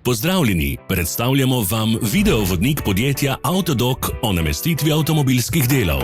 Pozdravljeni, predstavljamo vam videovodnik podjetja Avtodok o namestitvi avtomobilskih delov.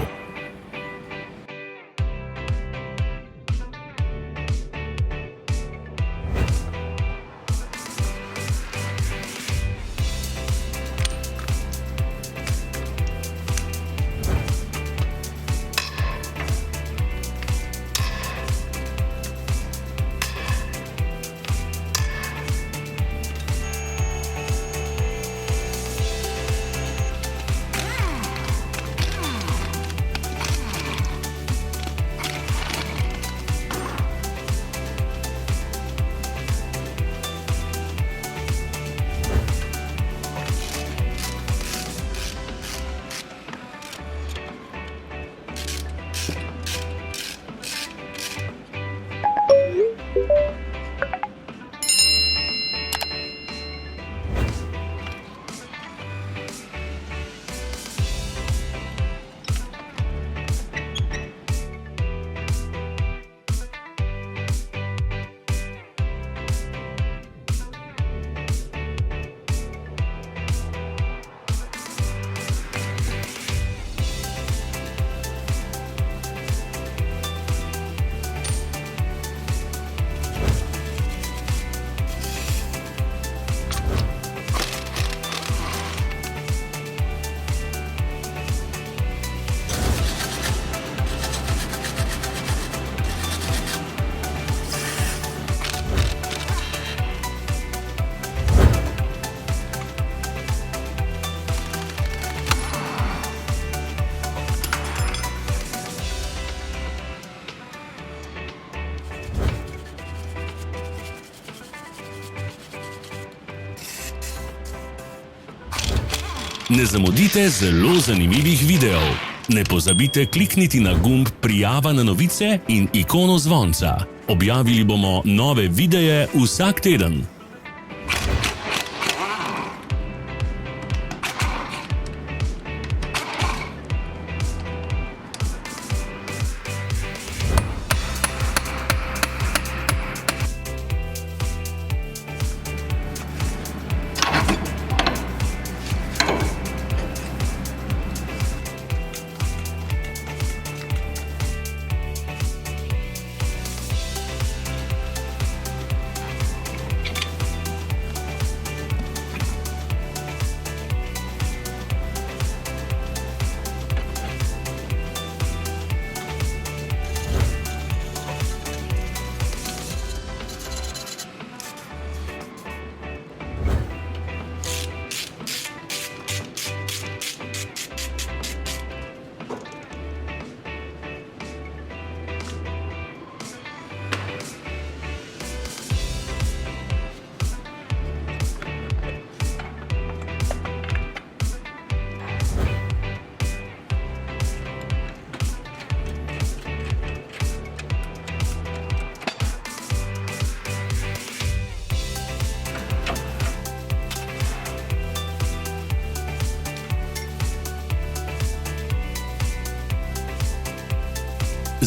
Ne zamudite zelo zanimivih videov. Ne pozabite klikniti na gumb Prijava na novice in ikono zvonca. Objavili bomo nove videe vsak teden.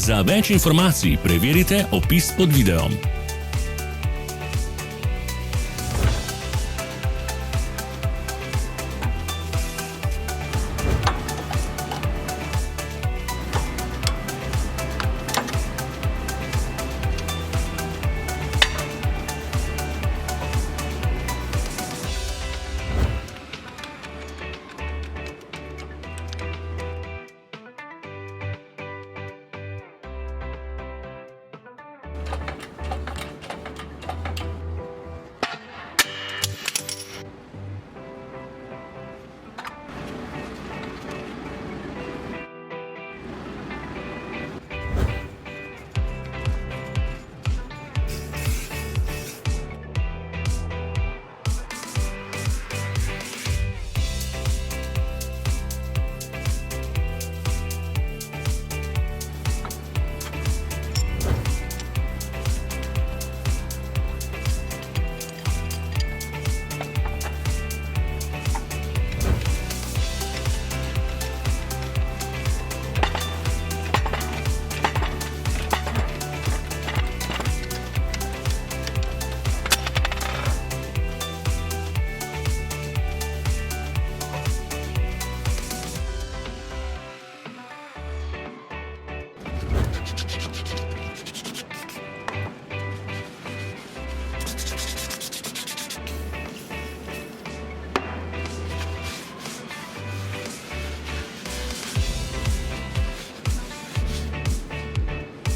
Za več informacij preverite opis pod videom.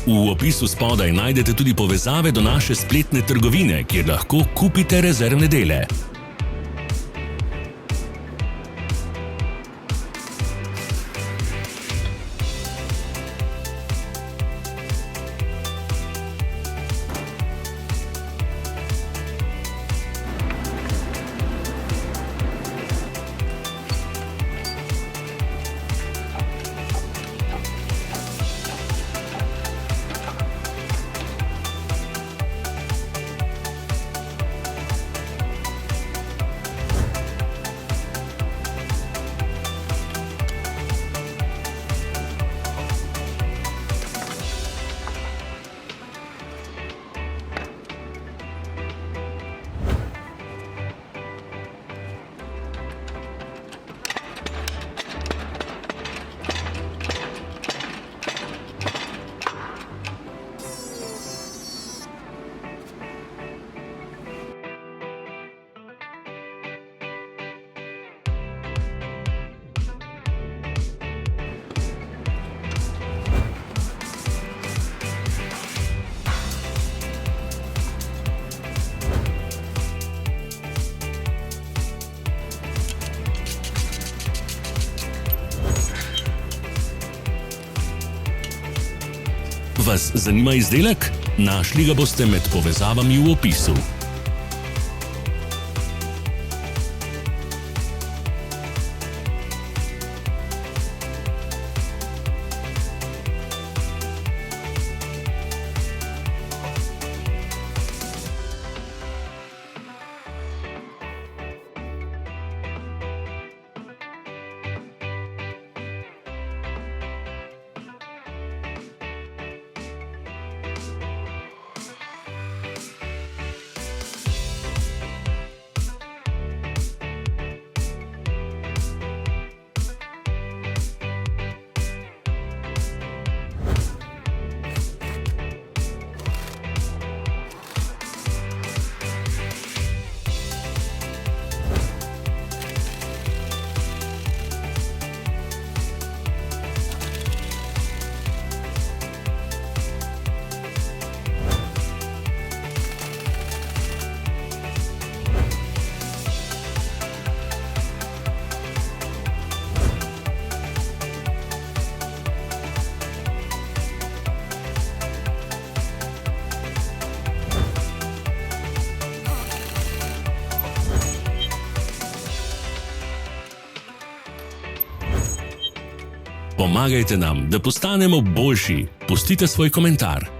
V opisu spodaj najdete tudi povezave do naše spletne trgovine, kjer lahko kupite rezervne dele. Vas zanima izdelek? Našli ga boste med povezavami v opisu. Pomagajte nam, da postanemo boljši. Pustite svoj komentar.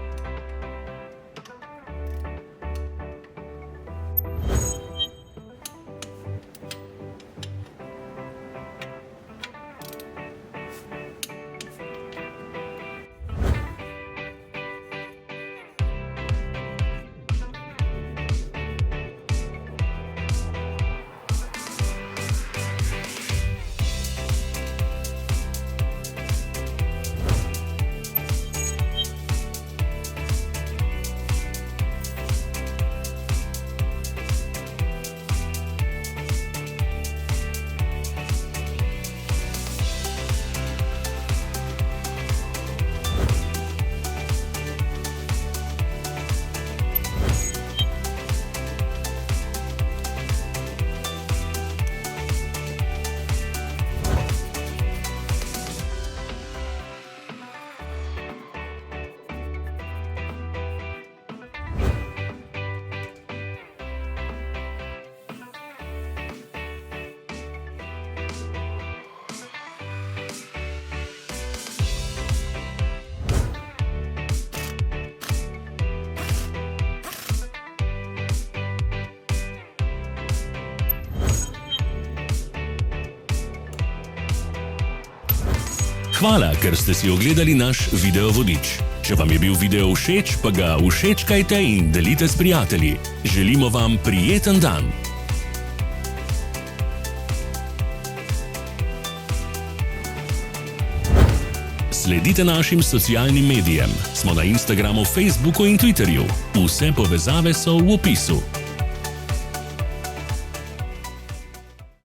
Hvala, ker ste si ogledali naš video vodič. Če vam je bil video všeč, pa ga všečkajte in delite s prijatelji. Želimo vam prijeten dan! Sledite našim socialnim medijem. Smo na Instagramu, Facebooku in Twitterju. Vse povezave so v opisu.